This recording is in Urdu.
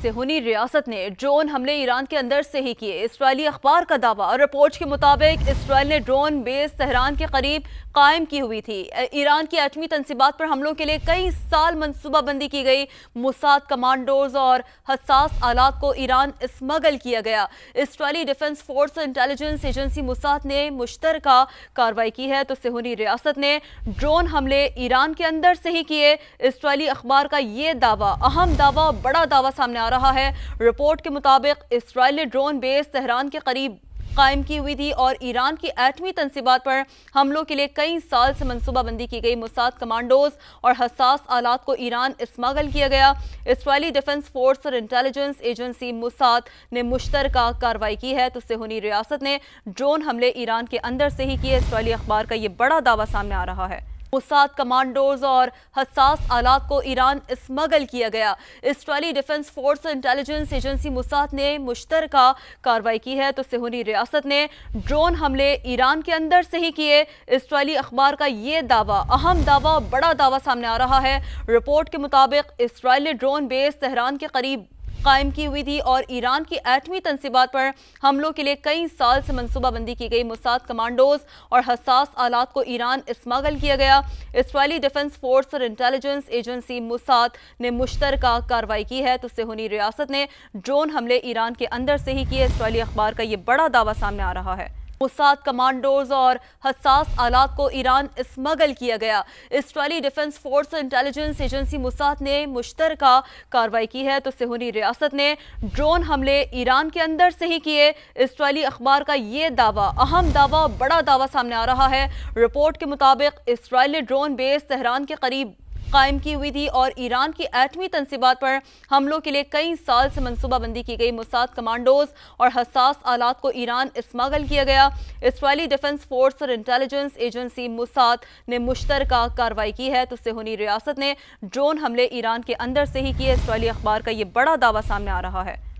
صہیونی ریاست نے ڈرون حملے ایران کے اندر سے ہی کیے۔ اسرائیلی اخبار کا دعویٰ اور رپورٹس کے مطابق اسرائیل نے ڈرون بیس تہران کے قریب قائم کی ہوئی تھی۔ ایران کی ایٹمی تنصیبات پر حملوں کے لیے کئی سال منصوبہ بندی کی گئی۔ موساد کمانڈوز اور حساس آلات کو ایران اسمگل کیا گیا۔ اسرائیلی ڈیفنس فورس اور انٹیلیجنس ایجنسی موساد نے مشترکہ کارروائی کی ہے تو صہیونی ریاست نے ڈرون حملے ایران کے اندر سے ہی کیے۔ اسرائیلی اخبار کا یہ دعویٰ اہم دعویٰ بڑا دعویٰ سامنے آ رہا ہے۔ رپورٹ کے مطابق اسرائیل نے ڈرون بیس تہران کے قریب قائم کی ہوئی تھی اور ایران کی ایٹمی تنصیبات پر حملوں کے لیے کئی سال سے منصوبہ بندی کی گئی۔ موساد کمانڈوز اور حساس آلات کو ایران اسمگل کیا گیا۔ اسرائیلی ڈیفنس فورس اور انٹیلیجنس ایجنسی موساد نے مشترکہ کارروائی کی ہے تو صہیونی ریاست نے ڈرون حملے ایران کے اندر سے ہی کیے۔ اسرائیلی اخبار کا یہ بڑا دعویٰ سامنے آ رہا ہے۔ موساد کمانڈوز اور حساس آلات کو ایران اسمگل کیا گیا۔ اسرائیلی ڈیفنس فورس اور انٹیلیجنس ایجنسی موساد نے مشترکہ کارروائی کی ہے تو صہیونی ریاست نے ڈرون حملے ایران کے اندر سے ہی کیے۔ اسرائیلی اخبار کا یہ دعویٰ اہم دعویٰ بڑا دعویٰ سامنے آ رہا ہے۔ رپورٹ کے مطابق اسرائیل نے ڈرون بیس تہران کے قریب قائم کی ہوئی تھی اور ایران کی ایٹمی تنصیبات پر حملوں کے لیے کئی سال سے منصوبہ بندی کی گئی۔ موساد کمانڈوز اور حساس آلات کو ایران اسمگل کیا گیا۔ اسرائیلی ڈیفنس فورس اور انٹیلیجنس ایجنسی موساد نے مشترکہ کارروائی کی ہے تو صہیونی ریاست نے ڈرون حملے ایران کے اندر سے ہی کیے۔ اسرائیلی اخبار کا یہ بڑا دعویٰ سامنے آ رہا ہے۔ موساد کمانڈوز اور حساس آلات کو ایران اسمگل کیا گیا۔ اسرائیلی ڈیفنس فورس اور انٹیلیجنس ایجنسی موساد نے مشترکہ کارروائی کی ہے تو صہیونی ریاست نے ڈرون حملے ایران کے اندر سے ہی کیے۔ اسرائیلی اخبار کا یہ دعویٰ اہم دعویٰ بڑا دعویٰ سامنے آ رہا ہے۔ رپورٹ کے مطابق اسرائیل نے ڈرون بیس تہران کے قریب قائم کی ہوئی تھی اور ایران کی ایٹمی تنصیبات پر حملوں کے لیے کئی سال سے منصوبہ بندی کی گئی۔ موساد کمانڈوز اور حساس آلات کو ایران اسمگل کیا گیا۔ اسرائیلی ڈیفنس فورس اور انٹیلیجنس ایجنسی موساد نے مشترکہ کارروائی کی ہے تو صہیونی ریاست نے ڈرون حملے ایران کے اندر سے ہی کیے۔ اسرائیلی اخبار کا یہ بڑا دعویٰ سامنے آ رہا ہے۔